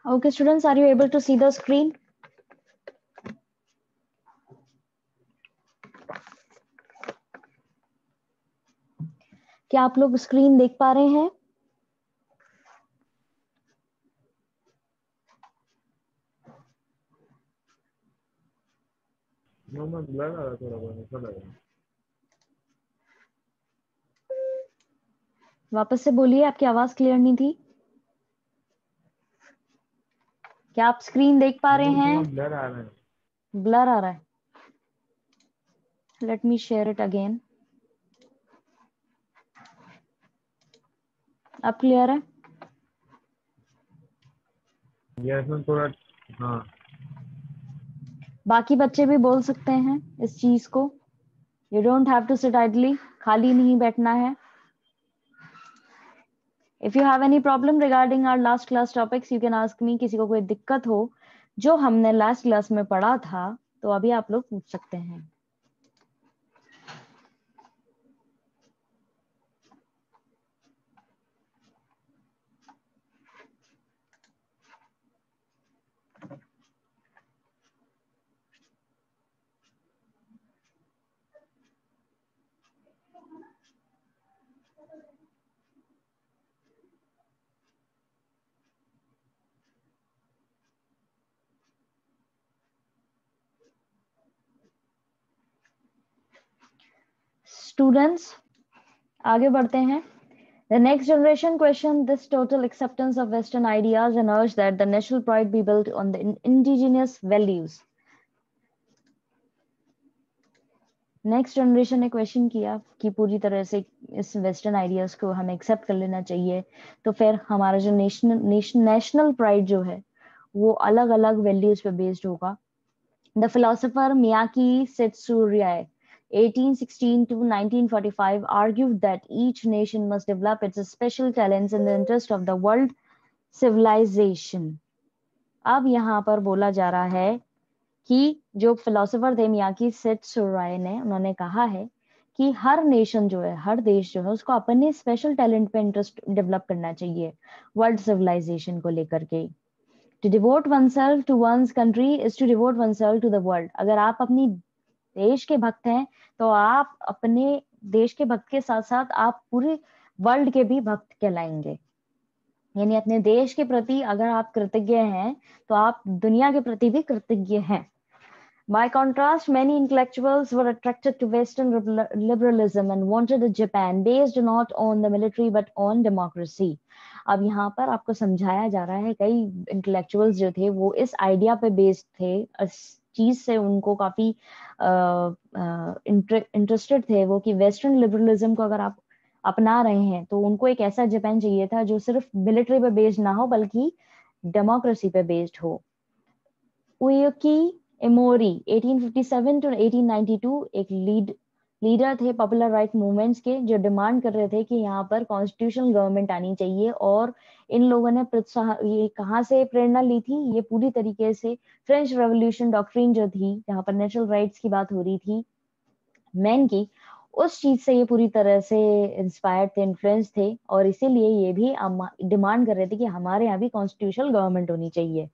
Okay, students, are you able to see the screen? क्या आप लोग स्क्रीन देख पा रहे हैं? ब्लर आ रहा थोड़ा बहुत ऐसा लग रहा। वापस से बोलिए, आपकी आवाज क्लियर नहीं थी। क्या आप स्क्रीन देख पा रहे हैं? ब्लर आ रहा है। ब्लर आ रहा है। Let me share it again. अब क्लियर है? यस मैम थोड़ा। हाँ बाकी बच्चे भी बोल सकते हैं इस चीज को। You don't have to sit idly, खाली नहीं बैठना है। If you have any problem regarding our last class topics you can ask me. किसी को कोई दिक्कत हो जो हमने लास्ट क्लास में पढ़ा था तो अभी आप लोग पूछ सकते हैं। स्टूडेंट्स आगे बढ़ते हैं। The next generation questioned this total acceptance of Western ideas and urged that the national pride be built on the indigenous values. Next generation ने क्वेश्चन किया कि पूरी तरह से इस वेस्टर्न आइडियाज को हमें एक्सेप्ट कर लेना चाहिए, तो फिर हमारा जो नेशनल प्राइड जो है वो अलग अलग वैल्यूज पे बेस्ड होगा। The philosopher Miyake Setsurei 1816 to 1945 argued that each nation must develop its special talents in the interest of the world civilization. अब यहाँ पर बोला जा रहा है कि जो फिलोसोफर थे मियाकी सेत्सुराय ने, उन्होंने कहा है कि हर नेशन जो है, हर देश जो है, उसको अपने स्पेशल टैलेंट पे इंटरेस्ट डेवलप करना चाहिए वर्ल्ड सिविलाइजेशन को लेकर के। To devote oneself to one's country is to devote oneself to the world. अगर आप अपनी देश के भक्त हैं तो आप अपने देश के भक्त के साथ साथ आप पूरे वर्ल्ड के भी भक्त कहलाएंगे। यानी अपने देश के प्रति अगर आप कृतज्ञ हैं तो आप दुनिया के प्रति भी कृतज्ञ हैं। By contrast, many intellectuals were attracted to Western liberalism and wanted a Japan based not on the military but on democracy. अब यहाँ पर आपको समझाया जा रहा है, कई इंटेलेक्चुअल्स जो थे वो इस आइडिया पे बेस्ड थे, इस चीज से उनको काफी इंटरेस्टेड थे वो कि वेस्टर्न लिबरलिज्म को अगर आप अपना रहे हैं तो उनको एक ऐसा जापान चाहिए था जो सिर्फ मिलिट्री पे बेस्ड ना हो बल्कि डेमोक्रेसी पे बेस्ड हो। उयुकी एमोरी 1857 टू 1892 एक लीडर थे पॉपुलर राइट मूवमेंट्स के, जो डिमांड कर रहे थे कि यहाँ पर कॉन्स्टिट्यूशनल गवर्नमेंट आनी चाहिए। और इन लोगों ने ये कहाँ से प्रेरणा ली थी? ये पूरी तरीके से फ्रेंच रेवोल्यूशन डॉक्ट्रिन जो थी, जहाँ पर नेचुरल राइट्स की बात हो रही थी मैन की, उस चीज से ये पूरी तरह से इंस्पायर्ड थे, इन्फ्लुएंस थे, और इसीलिए ये भी डिमांड कर रहे थे कि हमारे यहाँ भी कॉन्स्टिट्यूशनल गवर्नमेंट होनी चाहिए।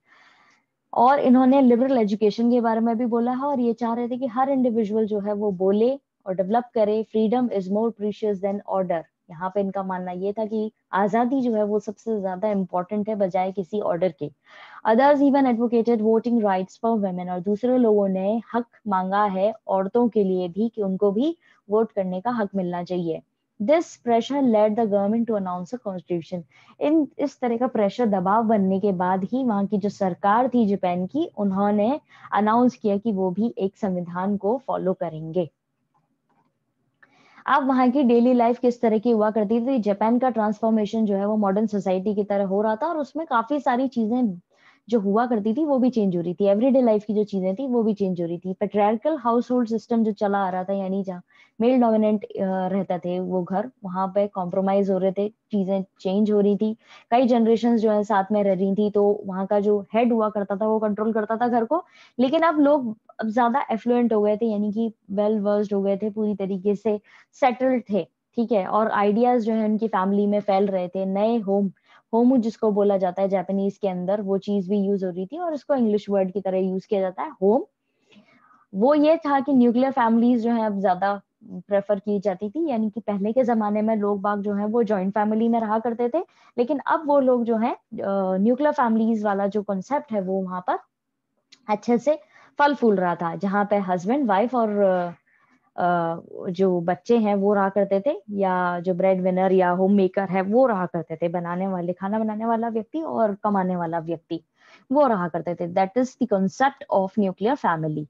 और इन्होंने लिबरल एजुकेशन के बारे में भी बोला है और ये चाह रहे थे कि हर इंडिविजुअल जो है वो बोले और डेवलप करे। Freedom is more precious than order. यहाँ पे इनका मानना ये था कि आजादी जो है वो सबसे ज्यादा इंपॉर्टेंट है बजाय किसी ऑर्डर के। Others even advocated voting rights for women, और दूसरे लोगों ने हक मांगा है औरतों के लिए भी कि उनको भी वोट करने का हक मिलना चाहिए। This pressure led the government to announce a constitution. इस तरह का प्रेशर दबाव बनने के बाद ही वहां की जो सरकार थी जापान की, उन्होंने अनाउंस किया कि वो भी एक संविधान को फॉलो करेंगे। अब वहां की डेली लाइफ किस तरह की हुआ करती थी? जापान का ट्रांसफॉर्मेशन जो है वो मॉडर्न सोसाइटी की तरह हो रहा था और उसमें काफी सारी चीजें जो हुआ करती थी वो भी चेंज हो रही थी। एवरीडे लाइफ की जो चीजें थी वो भी चेंज हो रही थी। पेट्रियार्कल हाउस होल्ड सिस्टम जो चला आ रहा था, यानी जहाँ मेल डोमिनेंट रहता थे वो घर, वहां पे कॉम्प्रोमाइज हो रहे थे, चीजें चेंज हो रही थी। कई जनरेशन जो है साथ में रह रही थी, तो वहां का जो हेड हुआ करता था वो कंट्रोल करता था घर को। लेकिन अब लोग अब ज्यादा एफ्लुएंट हो गए थे, यानी कि वेल वर्स्ड हो गए थे, पूरी तरीके से सेटल्ड थे, ठीक है। और आइडियाज जो है उनकी फैमिली में फैल रहे थे, नए होम होमू जिसको बोला जाता है जापानीज के अंदर, वो चीज भी यूज हो रही थी और इसको इंग्लिश वर्ड की तरह यूज किया जाता है होम। वो ये था कि न्यूक्लियर फैमिलीज जो है अब ज्यादा प्रेफर की जाती थी, यानी कि पहले के जमाने में लोग बाग जो है वो जॉइंट फैमिली में रहा करते थे, लेकिन अब वो लोग जो है न्यूक्लियर फैमिलीज वाला जो कॉन्सेप्ट है वो वहां पर अच्छे से फल फूल रहा था, जहाँ पे हस्बैंड वाइफ और जो बच्चे हैं वो रहा करते थे, या जो ब्रेड विनर या होम मेकर है वो रहा करते थे, बनाने वाले खाना बनाने वाला व्यक्ति और कमाने वाला व्यक्ति वो रहा करते थे। That is the concept of nuclear family.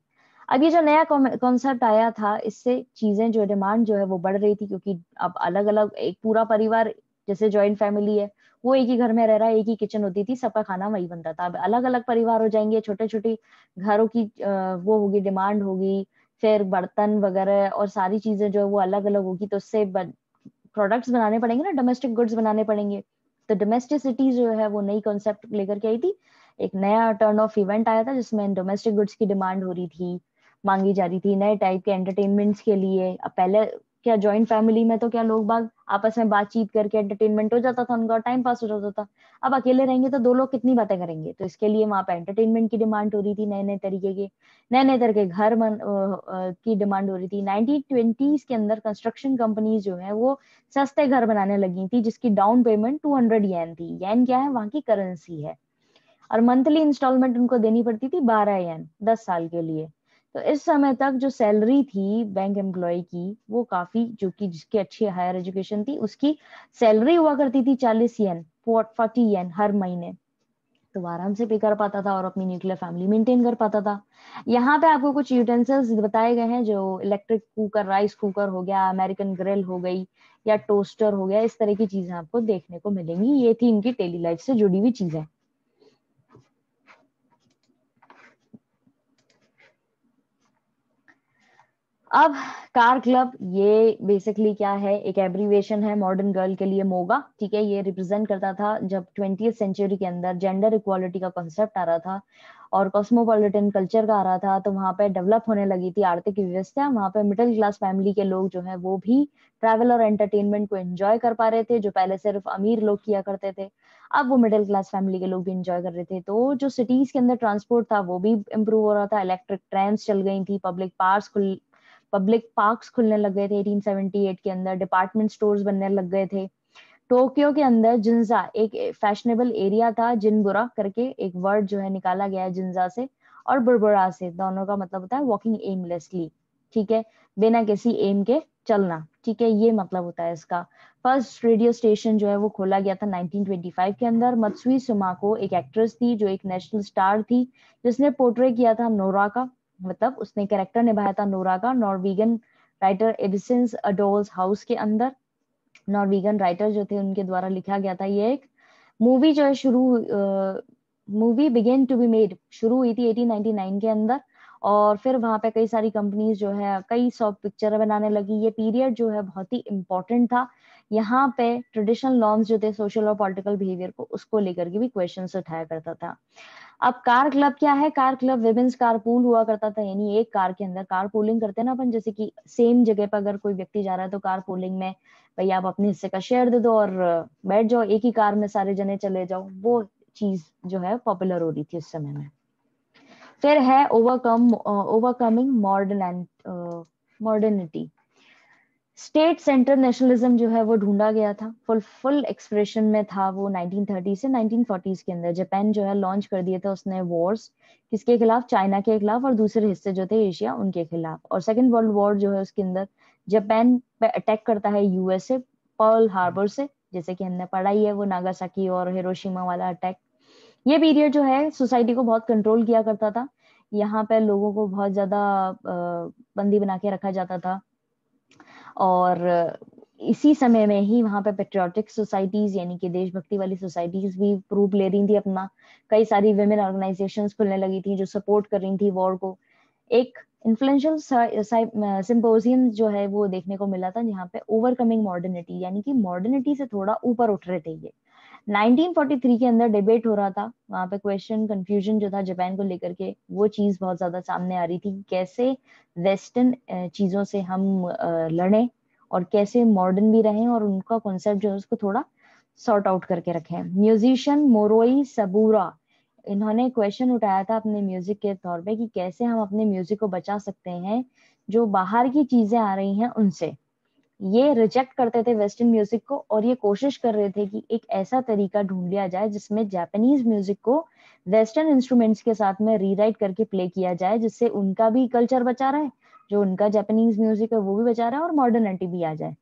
अब ये जो नया कॉन्सेप्ट आया था, इससे चीजें जो डिमांड जो है वो बढ़ रही थी, क्योंकि अब अलग अलग एक पूरा परिवार, जैसे जॉइंट फैमिली है वो एक ही घर में रह रहा है, एक ही किचन होती थी, सबका खाना वही बनता था। अब अलग अलग परिवार हो जाएंगे, छोटे छोटे घरों की वो होगी, डिमांड होगी, फिर बर्तन वगैरह और सारी चीजें जो है वो अलग अलग होगी, तो उससे प्रोडक्ट्स बनाने पड़ेंगे ना, डोमेस्टिक गुड्स बनाने पड़ेंगे। तो डोमेस्टिसिटी जो है वो नई कॉन्सेप्ट लेकर के आई थी, एक नया टर्न ऑफ इवेंट आया था जिसमें डोमेस्टिक गुड्स की डिमांड हो रही थी, मांगी जा रही थी नए टाइप के एंटरटेनमेंट्स के लिए। अब पहले क्या जॉइंट फैमिली में तो क्या लोग बाग आपस में बातचीत करके एंटरटेनमेंट हो जाता था, उनका टाइम पास हो जाता था। अब अकेले रहेंगे तो दो लोग कितनी बातें करेंगे, तो इसके लिए वहां पे एंटरटेनमेंट की डिमांड हो रही थी, नए नए तरीके के, नए नए तरह के घर की डिमांड हो रही थी। 1920s के अंदर कंस्ट्रक्शन कंपनीज जो है वो सस्ते घर बनाने लगी थी, जिसकी डाउन पेमेंट 200 येन थी। येन क्या है, वहां की करेंसी है। और मंथली इंस्टॉलमेंट उनको देनी पड़ती थी 12 येन 10 साल के लिए। तो इस समय तक जो सैलरी थी बैंक एम्प्लॉय की, वो काफी, जो कि जिसकी अच्छी हायर एजुकेशन थी उसकी सैलरी हुआ करती थी 40 येन 40 येन हर महीने। तो वो आराम से पे कर पाता था और अपनी न्यूक्लियर फैमिली मेंटेन कर पाता था। यहाँ पे आपको कुछ यूटेंसिल्स बताए गए हैं, जो इलेक्ट्रिक कुकर, राइस कुकर हो गया, अमेरिकन ग्रिल हो गई, या टोस्टर हो गया, इस तरह की चीजें आपको देखने को मिलेंगी। ये थी इनकी डेली लाइफ से जुड़ी हुई चीजें। अब कार क्लब, ये बेसिकली क्या है, एक एब्रीवेशन है मॉडर्न गर्ल के लिए, मोगा, ठीक है। ये रिप्रेजेंट करता था जब 20th सेंचुरी के अंदर जेंडर इक्वालिटी का कॉन्सेप्ट आ रहा था और कॉस्मोपॉलिटन कल्चर का आ रहा था, तो वहां पे डेवलप होने लगी थी आर्थिक व्यवस्था। वहां पे मिडिल क्लास फैमिली के लोग जो है वो भी ट्रैवल और एंटरटेनमेंट को एंजॉय कर पा रहे थे, जो पहले सिर्फ अमीर लोग किया करते थे, अब वो मिडिल क्लास फैमिली के लोग भी एंजॉय कर रहे थे। तो जो सिटीज के अंदर ट्रांसपोर्ट था वो भी इम्प्रूव हो रहा था, इलेक्ट्रिक ट्रेन्स चल गई थी, पब्लिक पार्क्स खुलने लग गए थे 1878 के अंदर, डिपार्टमेंट स्टोर्स बनने लग गए थे। टोक्यो के अंदर जिंजा एक फैशनेबल एरिया था, जिनबुरा करके एक वर्ड जो है निकाला गया है जिंजा से और बुरबुरा से, दोनों का मतलब होता है वॉकिंग एमलेसली, ठीक है, बिना किसी एम के चलना, ठीक है, ये मतलब होता है इसका। फर्स्ट रेडियो स्टेशन जो है वो खोला गया था 1925 के अंदर। मत्सुई सुमाको एक एक्ट्रेस थी जो एक नेशनल स्टार थी, जिसने पोर्ट्रे किया था नोरा का, मतलब उसने कैरेक्टर निभाया था नोरा का, नॉर्वेगियन राइटर एडिसन्स अडोल्स हाउस के अंदर। नॉर्वेगियन राइटर जो थे उनके द्वारा लिखा गया था ये एक मूवी, जो है movie began to be made शुरू हुई थी 1899 के अंदर। और फिर वहां पे कई सारी कंपनीज जो है कई सौ पिक्चर बनाने लगी। ये पीरियड जो है बहुत ही इंपॉर्टेंट था। यहाँ पे ट्रेडिशनल नॉर्म्स जो थे सोशल और पॉलिटिकल बिहेवियर को, उसको लेकर के भी क्वेश्चंस उठाया करता था। अब कार क्लब क्या है, car club women's car pool हुआ करता था, यानी एक कार के अंदर कार पूलिंग करते हैं ना अपन, जैसे कि सेम जगह पर अगर कोई व्यक्ति जा रहा है तो कार पूलिंग में भाई आप अपने हिस्से का शेयर दे दो और बैठ जाओ, एक ही कार में सारे जने चले जाओ, वो चीज जो है पॉपुलर हो रही थी उस समय में। फिर है overcoming modern and modernity. State centre nationalism जो है वो ढूंढा गया था, फुल एक्सप्रेशन में था वो 1930 से 1940s के अंदर। जापान जो है लॉन्च कर दिए थे उसने वॉर्स, किसके खिलाफ, चाइना के खिलाफ, और दूसरे हिस्से जो थे एशिया उनके खिलाफ। और सेकेंड वर्ल्ड वॉर जो है उसके अंदर जापान पे अटैक करता है यूएसए पर्ल हार्बर से, जैसे कि हमने पढ़ा ही है वो नागासाकी और हिरोशिमा वाला अटैक। ये पीरियड जो है सोसाइटी को बहुत कंट्रोल किया करता था, यहाँ पे लोगों को बहुत ज्यादा बंदी बना के रखा जाता था। और इसी समय में ही वहां पे पेट्रियोटिक सोसाइटीज, यानी कि देशभक्ति वाली सोसाइटीज भी रूप ले रही थी अपना। कई सारी विमेन ऑर्गेनाइजेशंस खुलने लगी थी जो सपोर्ट कर रही थी वॉर को। एक इन्फ्लुएंशियल सिंपोजियम जो है वो देखने को मिला था, जहाँ पे ओवरकमिंग मॉडर्निटी, यानी कि मॉडर्निटी से थोड़ा ऊपर उठ रहे थे ये। 1943 के अंदर डिबेट हो रहा था, वहां पे क्वेश्चन कंफ्यूजन जो था जापान को लेकर के, वो चीज बहुत ज्यादा सामने आ रही थी, कैसे वेस्टर्न चीजों से हम लड़ें और कैसे मॉडर्न भी रहें, और उनका कॉन्सेप्ट जो है उसको थोड़ा सॉर्ट आउट करके रखे हैं। म्यूजिशियन मोरोई सबूरा, इन्होंने क्वेश्चन उठाया था अपने म्यूजिक के तौर पे कि कैसे हम अपने म्यूजिक को बचा सकते हैं जो बाहर की चीजें आ रही हैं उनसे। ये रिजेक्ट करते थे वेस्टर्न म्यूजिक को और ये कोशिश कर रहे थे कि एक ऐसा तरीका ढूंढ लिया जाए जिसमें जापानीज म्यूजिक को वेस्टर्न इंस्ट्रूमेंट्स के साथ में रीराइट करके प्ले किया जाए, जिससे उनका भी कल्चर बचा रहे, जो उनका जापानीज म्यूजिक है वो भी बचा रहा है और मॉडर्निटी भी आ जाए।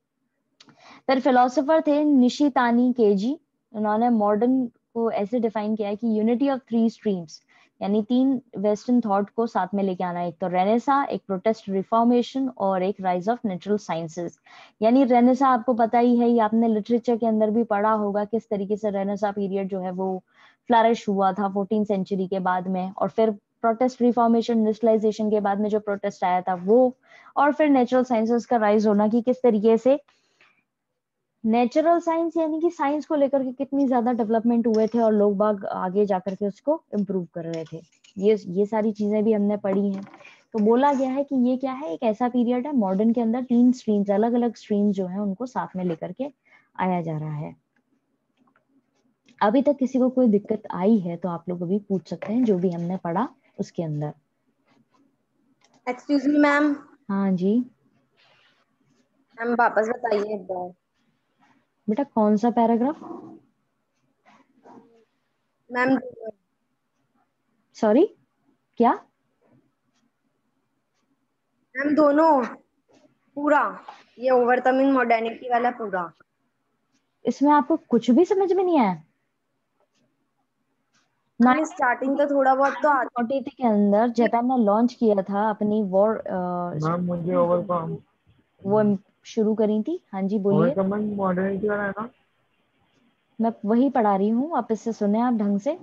फिर फिलोसोफर थे निशितानी केजी, उन्होंने मॉडर्न को ऐसे डिफाइन किया है कि यूनिटी ऑफ थ्री स्ट्रीम्स, यानी तीन वेस्टर्न थॉट को साथ में लेके आना, एक तो रेनेसा, एक प्रोटेस्ट रिफॉर्मेशन और एक राइज ऑफ नेचुरल साइंसेस। यानी रेनेसा आपको पता ही है, ये आपने लिटरेचर के अंदर भी पढ़ा होगा किस तरीके से रेनेसा पीरियड जो है वो फ्लरिश हुआ था 14 सेंचुरी के बाद में, और फिर प्रोटेस्ट रिफॉर्मेशन इंडस्ट्रियलाइजेशन के बाद में जो प्रोटेस्ट आया था वो, और फिर नेचुरल साइंसेस का राइज होना कि किस तरीके से नेचुरल साइंस यानी कि साइंस को लेकर के कितनी ज्यादा डेवलपमेंट हुए थे और लोग बाग आगे जाकर के उसको इम्प्रूव कर रहे थे। ये सारी चीजें भी हमने पढ़ी हैं। तो बोला गया है कि ये क्या है, एक ऐसा पीरियड है मॉडर्न के अंदर तीन स्ट्रीम्स, अलग अलग स्ट्रीम्स जो है उनको साथ में लेकर के आया जा रहा है। अभी तक किसी को कोई दिक्कत आई है तो आप लोग अभी पूछ सकते हैं, जो भी हमने पढ़ा उसके अंदर। Excuse me ma'am. हाँ जी मैम वापस बताइए एक बार। बेटा, कौन सा पैराग्राफ? मैम सॉरी, क्या? मैम दोनों पूरा, ये ओवरकमिंग मॉडर्निटी वाला पूरा। इसमें आपको कुछ भी समझ में नहीं आया? मैम स्टार्टिंग तो थोड़ा बहुत तो आता 1943 के अंदर जापान ने लॉन्च किया था अपनी वॉर, मैम मुझे ओवरकम वो शुरू करी थी। हाँ जी बोलिए। ओवरकमिंग मॉडर्निटी वाला है ना? मैं वही पढ़ा रही हूँ, आप इससे सुने आप ढंग से।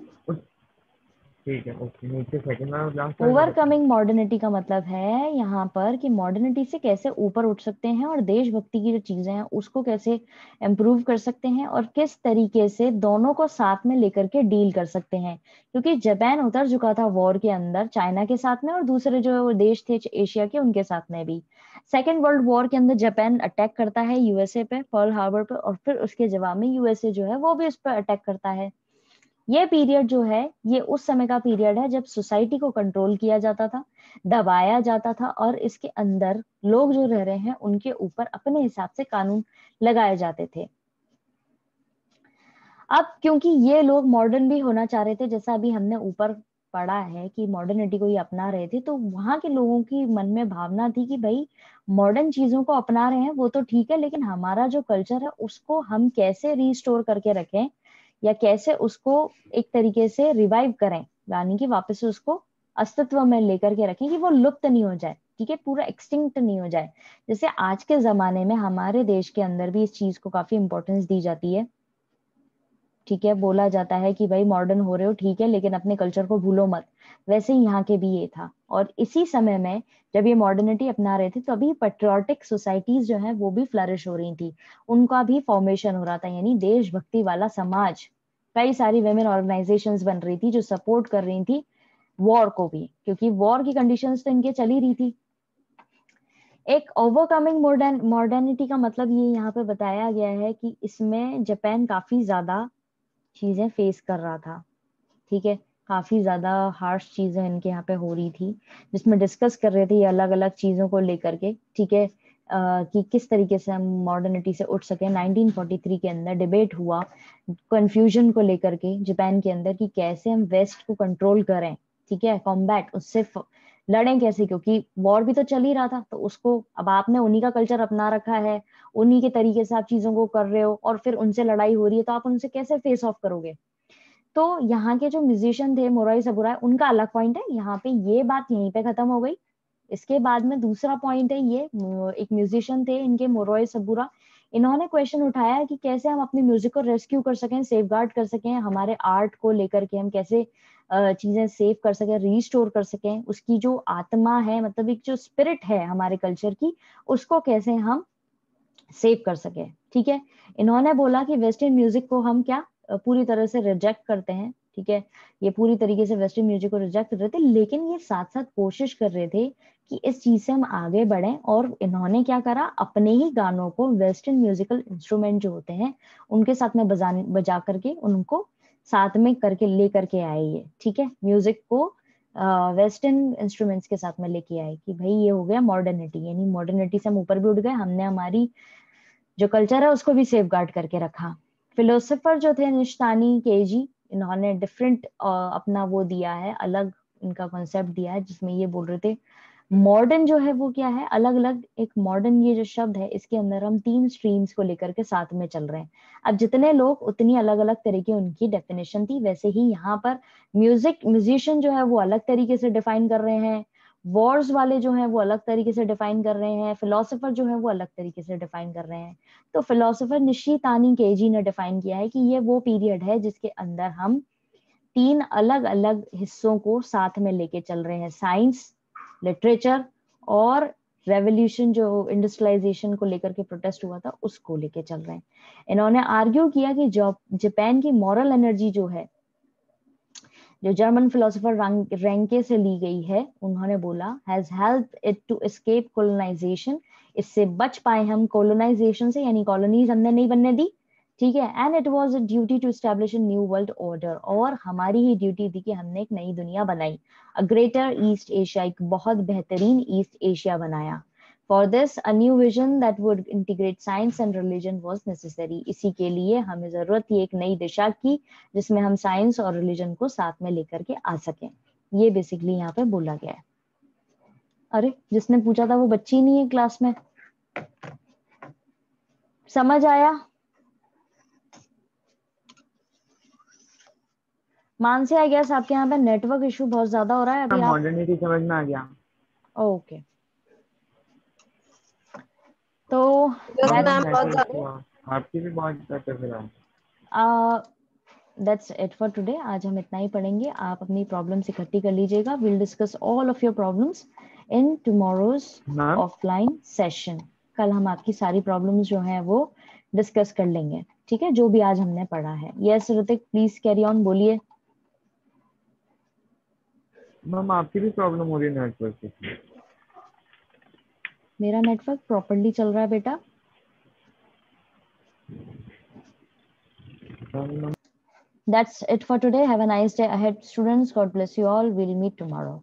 ठीक है, ओके। नीचे सेकंड में लास्ट वाला बताओ। ओवरकमिंग मॉडर्निटी का मतलब है यहाँ पर कि मॉडर्निटी से कैसे ऊपर उठ सकते हैं और देशभक्ति की जो चीजें हैं उसको कैसे इम्प्रूव कर सकते हैं और किस तरीके से दोनों को साथ में लेकर के डील कर सकते हैं। क्योंकि जापान उतर चुका था वॉर के अंदर चाइना के साथ में और दूसरे जो देश थे एशिया के उनके साथ में भी। सेकेंड वर्ल्ड वॉर के अंदर जापान अटैक करता है यूएसए पे, पर्ल हार्बर पे, और फिर उसके जवाब में यूएसए जो है वो भी उस पर अटैक करता है। ये पीरियड जो है ये उस समय का पीरियड है जब सोसाइटी को कंट्रोल किया जाता था, दबाया जाता था, और इसके अंदर लोग जो रह रहे हैं उनके ऊपर अपने हिसाब से कानून लगाए जाते थे। अब क्योंकि ये लोग मॉडर्न भी होना चाह रहे थे, जैसा अभी हमने ऊपर पढ़ा है कि मॉडर्निटी को ही अपना रहे थे, तो वहां के लोगों की मन में भावना थी कि भाई मॉडर्न चीजों को अपना रहे हैं वो तो ठीक है, लेकिन हमारा जो कल्चर है उसको हम कैसे रिस्टोर करके रखें या कैसे उसको एक तरीके से रिवाइव करें, यानी कि वापस से उसको अस्तित्व में लेकर के रखें कि वो लुप्त नहीं हो जाए, ठीक है, पूरा एक्सटिंक्ट नहीं हो जाए। जैसे आज के जमाने में हमारे देश के अंदर भी इस चीज को काफी इंपॉर्टेंस दी जाती है, ठीक है, बोला जाता है कि भाई मॉडर्न हो रहे हो ठीक है लेकिन अपने कल्चर को भूलो मत। वैसे ही यहाँ के भी ये था, और इसी समय में जब ये मॉडर्निटी अपना रहे थे तो अभी पेट्रियोटिक सोसाइटीज जो है वो भी फ्लरिश हो रही थी, उनका भी फॉर्मेशन हो रहा था, यानी देशभक्ति वाला समाज। कई सारी वेमेन ऑर्गेनाइजेशंस बन रही थी जो सपोर्ट कर रही थी वॉर को भी, क्योंकि वॉर की कंडीशंस तो इनके चल ही रही थी। एक ओवरकमिंग मॉडर्निटी का मतलब ये यहाँ पे बताया गया है कि इसमें जापान काफी ज्यादा चीजें फेस कर रहा था, ठीक है, काफी ज्यादा हार्श चीजें इनके यहाँ पे हो रही थी, जिसमें डिस्कस कर रहे थे ये अलग अलग चीजों को लेकर के, ठीक है, कि किस तरीके से हम मॉडर्निटी से उठ सके। 1943 के अंदर डिबेट हुआ कंफ्यूजन को लेकर के जापान के अंदर कि कैसे हम वेस्ट को कंट्रोल करें, ठीक है, कॉम्बैट उससे लड़ें कैसे, क्योंकि वॉर भी तो चल ही रहा था, तो उसको अब आपने उन्हीं का कल्चर अपना रखा है, उन्हीं के तरीके से आप चीजों को कर रहे हो और फिर उनसे लड़ाई हो रही है तो आप उनसे कैसे फेस ऑफ करोगे। तो यहाँ के जो म्यूजिशियन थे मोराई सबुराई, उनका अलग पॉइंट है, यहाँ पे ये बात यहीं पे खत्म हो गई। इसके बाद में दूसरा पॉइंट है, ये एक म्यूजिशियन थे इनके मोरोई सबुरा, इन्होंने क्वेश्चन उठाया कि कैसे हम अपने म्यूजिक को रेस्क्यू कर सकें, सेफ गार्ड कर सकें, हमारे आर्ट को लेकर के हम कैसे चीजें सेव कर सकें, रीस्टोर कर सकें, उसकी जो आत्मा है, मतलब एक जो स्पिरिट है हमारे कल्चर की, उसको कैसे हम सेव कर सके, ठीक है। इन्होंने बोला कि वेस्टर्न म्यूजिक को हम क्या पूरी तरह से रिजेक्ट करते हैं, ठीक है, ये पूरी तरीके से वेस्टर्न म्यूजिक को रिजेक्ट कर रहे थे, लेकिन ये साथ साथ कोशिश कर रहे थे कि इस चीज से हम आगे बढ़ें। और इन्होंने क्या करा, अपने ही गानों को वेस्टर्न म्यूजिकल इंस्ट्रूमेंट जो होते हैं उनके साथ में बजा करके उनको साथ में करके ले करके आए ये, ठीक है, म्यूजिक को वेस्टर्न इंस्ट्रूमेंट्स के साथ में लेके आए कि भाई ये हो गया मॉडर्निटी, यानी मॉडर्निटी से हम ऊपर भी उठ गए, हमने हमारी जो कल्चर है उसको भी सेफ गार्ड करके रखा। फिलोसोफर जो थे निश्तानी केजी, इन्होंने डिफरेंट अपना वो दिया है, अलग इनका कॉन्सेप्ट दिया है, जिसमें ये बोल रहे थे मॉडर्न जो है वो क्या है, अलग अलग एक मॉडर्न ये जो शब्द है इसके अंदर हम 3 स्ट्रीम्स को लेकर के साथ में चल रहे हैं। अब जितने लोग उतनी अलग अलग तरीके उनकी डेफिनेशन थी, वैसे ही यहाँ पर म्यूजिशियन जो है वो अलग तरीके से डिफाइन कर रहे हैं, वॉर्स वाले जो हैं वो अलग तरीके से डिफाइन कर रहे हैं, फिलोसोफर जो है वो अलग तरीके से डिफाइन कर रहे हैं। तो फिलोसोफर निशितानी केजी ने डिफाइन किया है कि ये वो पीरियड है जिसके अंदर हम 3 अलग अलग हिस्सों को साथ में लेके चल रहे हैं, साइंस, लिटरेचर और रेवोल्यूशन जो इंडस्ट्रियलाइजेशन को लेकर के प्रोटेस्ट हुआ था उसको लेके चल रहे हैं। इन्होंने आर्ग्यू किया कि जापान की मॉरल एनर्जी जो है, जो जर्मन फिलोसोफर रैंके से ली गई है, उन्होंने बोला has helped it to escape colonization, इससे बच पाए हम कोलोनाइजेशन से, यानी कॉलोनीज हमने नहीं बनने दी, ठीक है, and it was a duty to establish a new world order, और हमारी ही ड्यूटी थी कि हमने एक नई दुनिया बनाई, अ ग्रेटर ईस्ट एशिया, एक बहुत बेहतरीन ईस्ट एशिया बनाया। For this a new vision that would integrate science and religion was necessary, इसी के लिए हमें जरूरत थी एक नई दिशा की जिसमें हम साइंस और रिलीजन को साथ में लेकर के आ सकें। ये बेसिकली यहाँ पे बोला गया है। अरे जिसने पूछा था वो बच्ची नहीं है क्लास में, समझ आया? मानसी, आई गेस आपके यहाँ पे नेटवर्क इशू बहुत ज्यादा हो रहा है अभी। आप मॉडर्निटी समझ में आ गया। ओके, तो मैम बहुत ज्यादा। आपकी भी बहुत ज्यादा फिर दैट्स इट फॉर टुडे। आज हम इतना ही पढ़ेंगे, आप अपनी प्रॉब्लम्स इकट्ठी कर लीजिएगा। Will discuss all of your problems in tomorrow's ma'am. Offline session. कल हम आपकी सारी प्रॉब्लम्स जो हैं वो डिस्कस कर लेंगे, ठीक है, जो भी आज हमने पढ़ा है। Yes Hrithik, please carry on, बोलिए। मैम आपकी भी प्रॉब्लम हो रही है नेटवर्क की? मेरा नेटवर्क प्रॉपर्ली चल रहा है बेटा। That's it for today. Have a nice day ahead, students. God bless you all. We'll meet tomorrow.